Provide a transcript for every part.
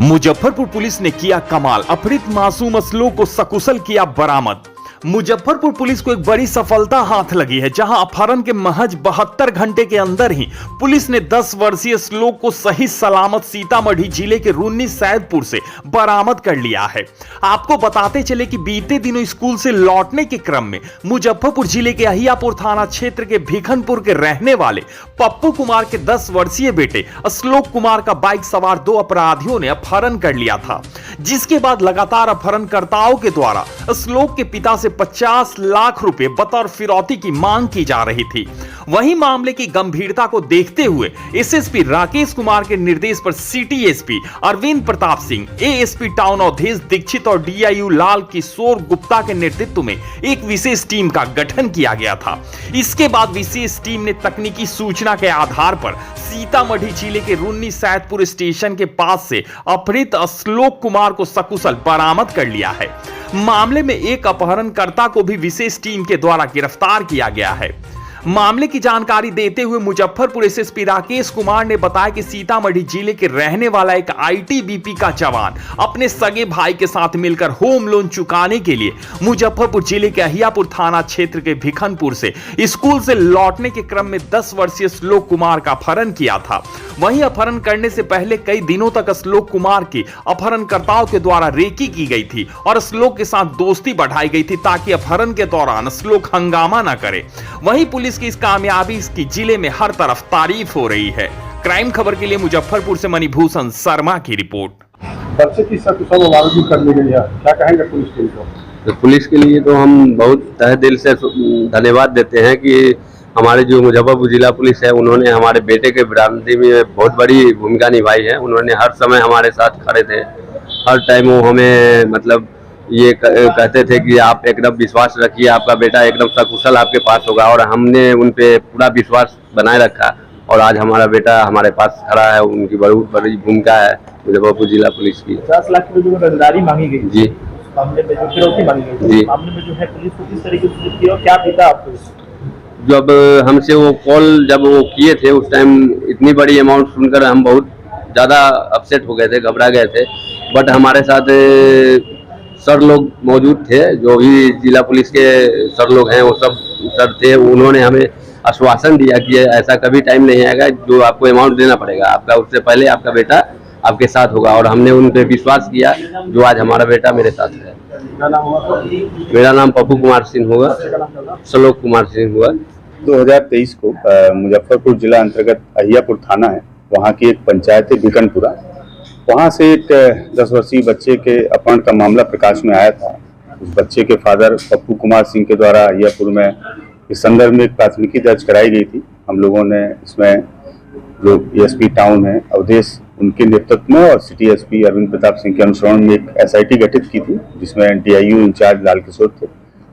Muzaffarpur police ने किया कमाल, अपहृत मासूम असलों को सकुशल किया बरामद। मुजफ्फरपुर पुलिस को एक बड़ी सफलता हाथ लगी है, जहां अपहरण के महज 72 घंटे के अंदर ही पुलिस ने 10 वर्षीय श्लोक को सही सलामत सीतामढ़ी जिले के रुन्नी सैदपुर से बरामद कर लिया है। आपको बताते चले कि बीते दिनों स्कूल से लौटने के क्रम में मुजफ्फरपुर जिले के अहियापुर थाना क्षेत्र के भिखनपुर के रहने वाले पप्पू कुमार के 10 वर्षीय बेटे श्लोक कुमार का बाइक सवार 2 अपराधियों ने अपहरण कर लिया था, जिसके बाद लगातार अपहरणकर्ताओं के द्वारा श्लोक के पिता से 50 लाख रुपए बतौर फिरौती की मांग की जा रही थी। वहीं मामले की गंभीरता को देखते हुए एसएसपी राकेश कुमार के निर्देश पर city SP Arvind Pratap Singh, ASP town Avdhesh Dikshit और डीआईयू लाल किशोर गुप्ता के नेतृत्व में एक विशेष टीम का गठन किया गया था। इसके बाद विशेष टीम ने तकनीकी सूचना के आधार पर सीतामढ़ी जिले के रुन्नी सैदपुर स्टेशन के पास से अपहृत श्लोक कुमार को सकुशल बरामद कर लिया है। मामले में एक अपहरणकर्ता को भी विशेष टीम के द्वारा गिरफ्तार किया गया है। मामले की जानकारी देते हुए मुजफ्फरपुर एसएसपी राकेश कुमार ने बताया कि सीतामढ़ी जिले के रहने वाला एक आईटीबीपी का जवान अपने सगे भाई के साथ मिलकर होम लोन चुकाने के लिए मुजफ्फरपुर जिले के अहियापुर थाना क्षेत्र के भिखनपुर से स्कूल से लौटने के क्रम में 10 वर्षीय श्लोक कुमार का अपहरण किया था। वहीं अपहरण करने से पहले कई दिनों तक श्लोक कुमार की अपहरणकर्ताओं के द्वारा रेकी की गई थी और श्लोक के साथ दोस्ती बढ़ाई गई थी ताकि अपहरण के दौरान श्लोक हंगामा न करे। वहीं पुलिस की इस कामयाबी की जिले में हर तरफ तारीफ हो रही है। क्राइम खबर के लिए मुजफ्फरपुर से मणिभूषण शर्मा की रिपोर्ट। बच्चे की सकुशल बरामदगी कर ली गई है, क्या कहेंगे पुलिस के लिए? तो पुलिस के लिए तो हम बहुत तहे दिल से धन्यवाद देते हैं कि हमारे जो मुजफ्फरपुर जिला पुलिस है उन्होंने हमारे बेटे के बरामदगी में बहुत बड़ी भूमिका निभाई है। उन्होंने हर समय हमारे साथ खड़े थे, हर टाइम वो हमें मतलब ये कहते थे कि आप एकदम विश्वास रखिए, आपका बेटा एकदम सकुशल आपके पास होगा, और हमने उन पे पूरा विश्वास बनाए रखा और आज हमारा बेटा हमारे पास खड़ा है। उनकी बहुत बड़ी भूमिका है मुजफ्फरपुर जिला पुलिस की। 50 लाख की जो रंगदारी मांगी गई जी, मामले में जो फिरौती मांगी गई जी, मामले में जो है पुलिस को किस तरीके से की और क्या पीता आपको? जब हमसे वो कॉल जब वो किए थे उस टाइम इतनी बड़ी अमाउंट सुनकर हम बहुत ज़्यादा अपसेट हो गए थे, घबरा गए थे। बट हमारे साथ सर लोग मौजूद थे, जो भी जिला पुलिस के सर लोग हैं वो सब सर थे। उन्होंने हमें आश्वासन दिया कि ऐसा कभी टाइम नहीं आएगा जो आपको अमाउंट देना पड़ेगा, आपका उससे पहले आपका बेटा आपके साथ होगा, और हमने उन पर विश्वास किया जो आज हमारा बेटा मेरे साथ है। मेरा नाम पप्पू कुमार सिंह होगा, श्लोक कुमार सिंह हुआ। 2023 को मुजफ्फरपुर जिला अंतर्गत अहियापुर थाना है, वहाँ की एक पंचायत है भिखनपुरा, वहाँ से एक 10 वर्षीय बच्चे के अपहरण का मामला प्रकाश में आया था। उस बच्चे के फादर पप्पू कुमार सिंह के द्वारा अहियापुर में इस संदर्भ में एक प्राथमिकी दर्ज कराई गई थी। हम लोगों ने इसमें जो एसपी टाउन है अवधेश, उनके नेतृत्व में और सिटी एसपी अरविंद प्रताप सिंह के अनुसरण में एक एसआईटी गठित की थी, जिसमें डीआईयू इंचार्ज लाल किशोर थे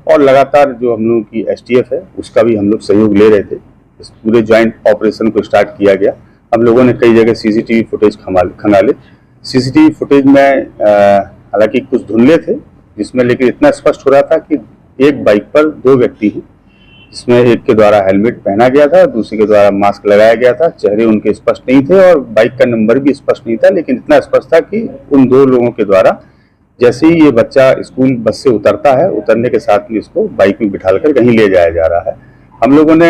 और लगातार जो हम लोगों की एसटीएफ है उसका भी हम लोग सहयोग ले रहे थे। इस पूरे ज्वाइंट ऑपरेशन को स्टार्ट किया गया। हम लोगों ने कई जगह सीसीटीवी फुटेज खंगाले। सीसीटीवी फुटेज में हालांकि कुछ धुंधले थे, जिसमें लेकिन इतना स्पष्ट हो रहा था कि एक बाइक पर 2 व्यक्ति हैं, जिसमें एक के द्वारा हेलमेट पहना गया था, दूसरे के द्वारा मास्क लगाया गया था। चेहरे उनके स्पष्ट नहीं थे और बाइक का नंबर भी स्पष्ट नहीं था, लेकिन इतना स्पष्ट था कि उन 2 लोगों के द्वारा जैसे ही ये बच्चा स्कूल बस से उतरता है, उतरने के साथ में इसको बाइक में बिठाकर कहीं ले जाया जा रहा है। हम लोगों ने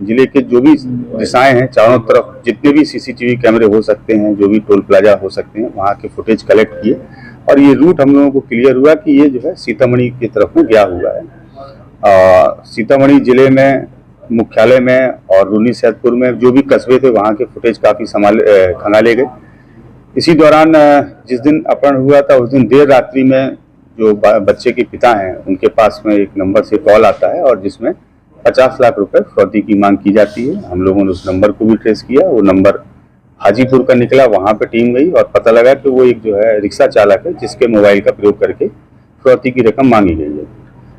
जिले के जो भी दिशाएं हैं, चारों तरफ जितने भी सीसीटीवी कैमरे हो सकते हैं, जो भी टोल प्लाजा हो सकते हैं, वहाँ के फुटेज कलेक्ट किए और ये रूट हम लोगों को क्लियर हुआ कि ये जो है सीतामढ़ी की तरफ में गया हुआ है। सीतामढ़ी जिले में मुख्यालय में और रुन्नी सैदपुर में जो भी कस्बे थे वहाँ के फुटेज काफ़ी खंगाले गए। इसी दौरान जिस दिन अपहरण हुआ था उस दिन देर रात्रि में जो बच्चे के पिता हैं उनके पास में एक नंबर से कॉल आता है और जिसमें 50 लाख रुपए फिरौती की मांग की जाती है। हम लोगों ने उस नंबर को भी ट्रेस किया, वो नंबर हाजीपुर का निकला, वहाँ पे टीम गई और पता लगा कि वो एक जो है रिक्शा चालक है, जिसके मोबाइल का प्रयोग करके फिरौती की रकम मांगी गई है।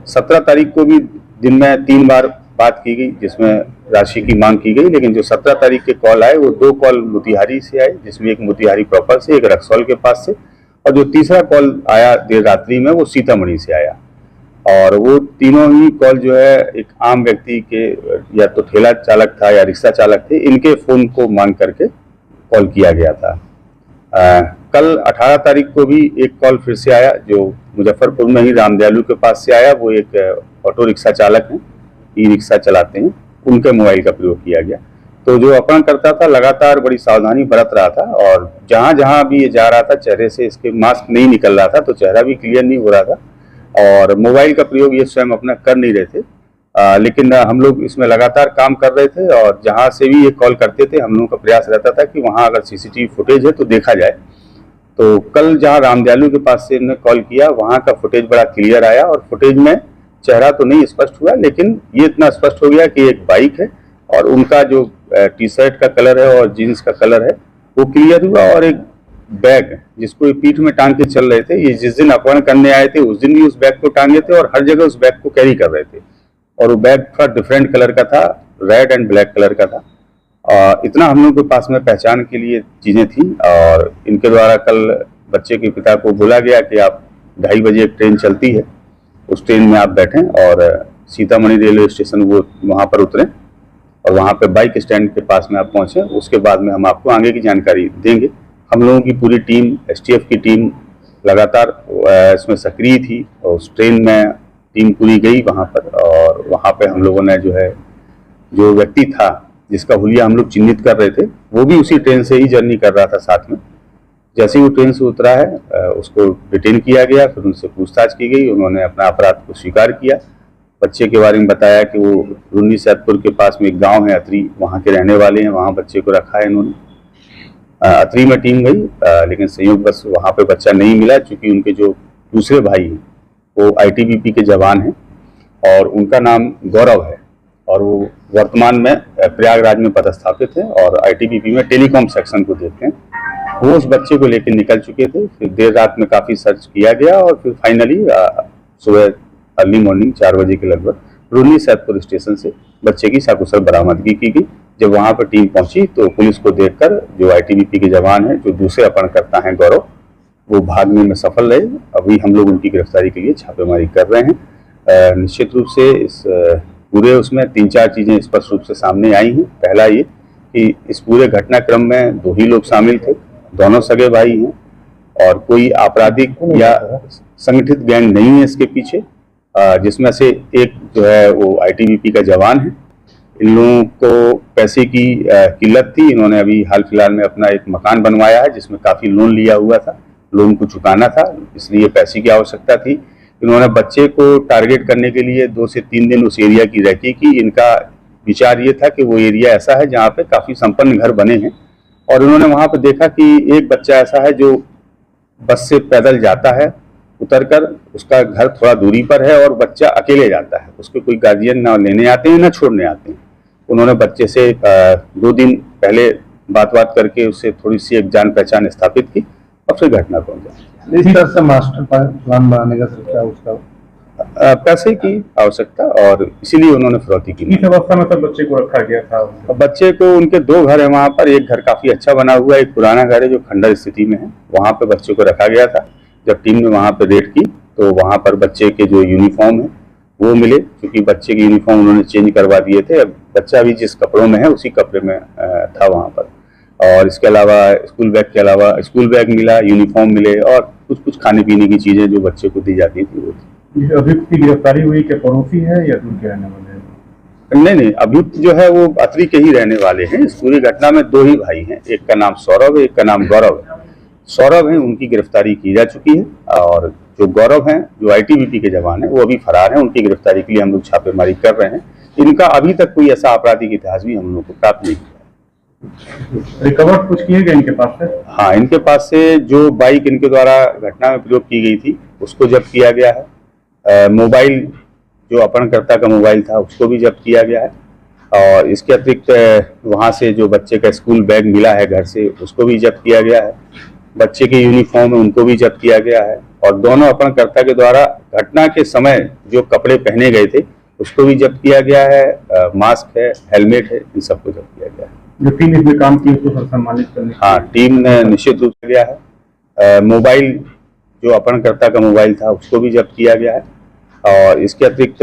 17 तारीख को भी दिन में 3 बार बात की गई जिसमें राशि की मांग की गई, लेकिन जो 17 तारीख के कॉल आए वो 2 कॉल मोतिहारी से आए, जिसमें एक मोतिहारी प्रॉपर से, एक रक्सौल के पास से, और जो तीसरा कॉल आया देर रात्रि में वो सीतामढ़ी से आया। और वो तीनों ही कॉल जो है एक आम व्यक्ति के, या तो ठेला चालक था या रिक्शा चालक थे, इनके फोन को मांग करके कॉल किया गया था। कल 18 तारीख को भी एक कॉल फिर से आया, जो मुजफ्फरपुर में ही रामदयालु के पास से आया। वो एक ऑटो रिक्शा चालक हैं, ई रिक्शा चलाते हैं, उनके मोबाइल का प्रयोग किया गया। तो जो अपहरण करता था लगातार बड़ी सावधानी बरत रहा था, और जहां जहां भी ये जा रहा था चेहरे से इसके मास्क नहीं निकल रहा था, तो चेहरा भी क्लियर नहीं हो रहा था, और मोबाइल का प्रयोग ये स्वयं अपना कर नहीं रहे थे। लेकिन हम लोग इसमें लगातार काम कर रहे थे, और जहां से भी ये कॉल करते थे हम लोगों का प्रयास रहता था कि वहां अगर सीसीटीवी फुटेज है तो देखा जाए। तो कल जहां रामदयालु के पास से इन्होंने कॉल किया, वहां का फुटेज बड़ा क्लियर आया, और फुटेज में चेहरा तो नहीं स्पष्ट हुआ, लेकिन ये इतना स्पष्ट हो गया कि एक बाइक है, और उनका जो टी शर्ट का कलर है और जीन्स का कलर है वो क्लियर हुआ, और एक बैग जिसको ये पीठ में टांग के चल रहे थे, ये जिस दिन अपहरण करने आए थे उस दिन भी उस बैग को टांगे थे, और हर जगह उस बैग को कैरी कर रहे थे, और वो बैग थोड़ा डिफरेंट कलर का था, रेड एंड ब्लैक कलर का था। इतना हम लोग के पास में पहचान के लिए चीजें थी, और इनके द्वारा कल बच्चे के पिता को बोला गया कि आप 2:30 बजे एक ट्रेन चलती है, उस ट्रेन में आप बैठें और सीतामढ़ी रेलवे स्टेशन वो वहाँ पर उतरें, और वहाँ पे बाइक स्टैंड के पास में आप पहुँचें। उसके बाद में हम आपको आगे की जानकारी देंगे। हम लोगों की पूरी टीम, एसटीएफ की टीम लगातार इसमें सक्रिय थी, और उस ट्रेन में टीम पूरी गई वहाँ पर, और वहाँ पे हम लोगों ने जो व्यक्ति था जिसका हुलिया हम लोग चिन्हित कर रहे थे, वो भी उसी ट्रेन से ही जर्नी कर रहा था साथ में। जैसे ही वो ट्रेन से उतरा है उसको डिटेन किया गया, फिर उनसे पूछताछ की गई, उन्होंने अपना अपराध को स्वीकार किया। बच्चे के बारे में बताया कि वो रून्नी सैदपुर के पास में एक गांव है अतरी, वहाँ के रहने वाले हैं, वहाँ बच्चे को रखा है इन्होंने। अतरी में टीम गई, लेकिन संयोगवश वहाँ पे बच्चा नहीं मिला, क्योंकि उनके जो दूसरे भाई हैं वो आईटीबीपी के जवान हैं, और उनका नाम गौरव है, और वो वर्तमान में प्रयागराज में पदस्थापित है, और आईटीबीपी में टेलीकॉम सेक्शन को देखते हैं। वो उस बच्चे को लेकर निकल चुके थे। फिर देर रात में काफ़ी सर्च किया गया, और फिर फाइनली सुबह अर्ली मॉर्निंग 4 बजे के लगभग रून्नी सैदपुर स्टेशन से बच्चे की सकुशल बरामदगी की गई। जब वहाँ पर टीम पहुंची तो पुलिस को देखकर जो आईटीबीपी के जवान हैं, जो दूसरे अपहरणकर्ता हैं गौरव, वो भागने में सफल रहे। अभी हम लोग उनकी गिरफ्तारी के लिए छापेमारी कर रहे हैं। निश्चित रूप से इस पूरे उसमें 3-4 चीज़ें स्पष्ट रूप से सामने आई हैं। पहला ये कि इस पूरे घटनाक्रम में 2 ही लोग शामिल थे, दोनों सगे भाई हैं, और कोई आपराधिक या संगठित गैंग नहीं है इसके पीछे, जिसमें से एक जो है वो आईटीबीपी का जवान है। इन लोगों को पैसे की किल्लत थी। इन्होंने अभी हाल फिलहाल में अपना एक मकान बनवाया है, जिसमें काफ़ी लोन लिया हुआ था, लोन को चुकाना था, इसलिए पैसे की आवश्यकता थी। इन्होंने बच्चे को टारगेट करने के लिए 2 से 3 दिन उस एरिया की रैकी की। इनका विचार ये था कि वो एरिया ऐसा है जहाँ पे काफ़ी संपन्न घर बने हैं, और उन्होंने वहाँ पर देखा कि एक बच्चा ऐसा है जो बस से पैदल जाता है, उतरकर उसका घर थोड़ा दूरी पर है, और बच्चा अकेले जाता है, उसके कोई गार्जियन ना लेने आते हैं ना छोड़ने आते हैं। उन्होंने बच्चे से 2 दिन पहले बात करके उससे थोड़ी सी एक जान पहचान स्थापित की, और फिर घटना को अंजाम। इस तरह से मास्टर प्लान बनाने का सोचा उसका पैसे की आवश्यकता, और इसीलिए उन्होंने फिरौती की। इस अवस्था में तब बच्चे को रखा गया था। बच्चे को, उनके 2 घर है वहाँ पर, एक घर काफी अच्छा बना हुआ है, एक पुराना घर है जो खंडर स्थिति में है, वहाँ पे बच्चे को रखा गया था। जब टीम ने वहाँ पे रेड की तो वहाँ पर बच्चे के जो यूनिफॉर्म है वो मिले, क्योंकि बच्चे के यूनिफॉर्म उन्होंने चेंज करवा दिए थे। अब बच्चा भी जिस कपड़ों में है उसी कपड़े में था वहाँ पर, और इसके अलावा स्कूल बैग के अलावा स्कूल बैग मिला, यूनिफॉर्म मिले, और कुछ खाने पीने की चीजें जो बच्चे को दी जाती थी वो थी। अभियुक्त की गिरफ्तारी हुई कि पड़ोसी है या दूर के रहने वाले हैं? नहीं, अभियुक्त जो है वो अतरी के ही रहने वाले हैं। इस पूरी घटना में 2 ही भाई हैं, एक का नाम सौरभ है, एक का नाम गौरव है। सौरभ हैं, उनकी गिरफ्तारी की जा चुकी है, और जो गौरव हैं, जो आईटीबीपी के जवान हैं, वो अभी फरार हैं। उनकी गिरफ्तारी के लिए हम लोग छापेमारी कर रहे हैं। इनका अभी तक कोई ऐसा आपराधिक इतिहास भी हम लोग को प्राप्त नहीं हुआ। रिकवर कुछ किए गए इनके पास से? हाँ, इनके पास से जो बाइक इनके द्वारा घटना में प्रयोग की गई थी उसको जब्त किया गया है। मोबाइल, जो अपहरणकर्ता का मोबाइल था, उसको भी जब्त किया गया है, और इसके अतिरिक्त वहाँ से जो बच्चे का स्कूल बैग मिला है घर से, उसको भी जब्त किया गया है। बच्चे के यूनिफॉर्म है उनको भी जब्त किया गया है, और दोनों अपहरणकर्ता के द्वारा घटना के समय जो कपड़े पहने गए थे उसको भी जब्त किया गया है। मास्क है, हेलमेट है, इन सबको जब्त किया गया है। जो टीम इसमें काम की उसको सम्मानित करने? हाँ, टीम ने निश्चित रूप से गया है। मोबाइल, जो अपहरणकर्ता का मोबाइल था, उसको भी जब्त किया गया है, और इसके अतिरिक्त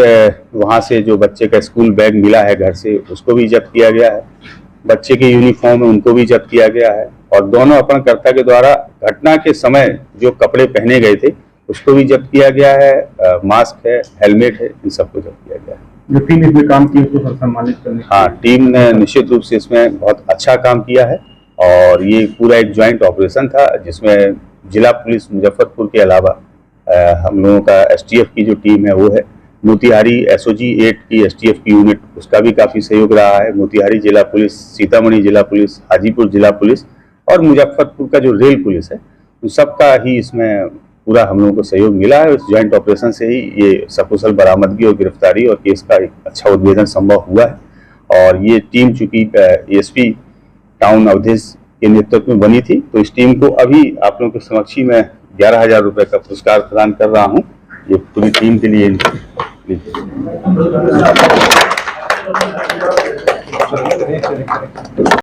वहाँ से जो बच्चे का स्कूल बैग मिला है घर से, उसको भी जब्त किया गया है। बच्चे के यूनिफॉर्म है उनको भी जब्त किया गया है, और दोनों अपहरणकर्ता के द्वारा घटना के समय जो कपड़े पहने गए थे उसको भी जब्त किया गया है, मास्क है, हेलमेट है, इन सबको जब्त किया गया है। जो टीम इसमें काम की उसको सर सम्मानित करने हाँ, टीम ने निश्चित रूप से इसमें बहुत अच्छा काम किया है और ये पूरा एक ज्वाइंट ऑपरेशन था जिसमें जिला पुलिस मुजफ्फरपुर के अलावा हम लोगों का एसटीएफ की जो टीम है वो है, मोतिहारी एसओजी 8 की एसटीएफ की यूनिट उसका भी काफ़ी सहयोग रहा है, मोतिहारी जिला पुलिस, सीतामढ़ी जिला पुलिस, हाजीपुर जिला पुलिस और मुजफ्फरपुर का जो रेल पुलिस है उन सबका ही इसमें पूरा हम लोगों को सहयोग मिला है। इस ज्वाइंट ऑपरेशन से ही ये सकुशल बरामदगी और गिरफ्तारी और केस का एक अच्छा उद्भेदन संभव हुआ है और ये टीम चूंकि एसपी टाउन अवधेश के नेतृत्व में बनी थी तो इस टीम को अभी आप लोगों के समक्ष ही मैं 11,000 रुपए का पुरस्कार प्रदान कर रहा हूँ, ये पूरी टीम के लिए।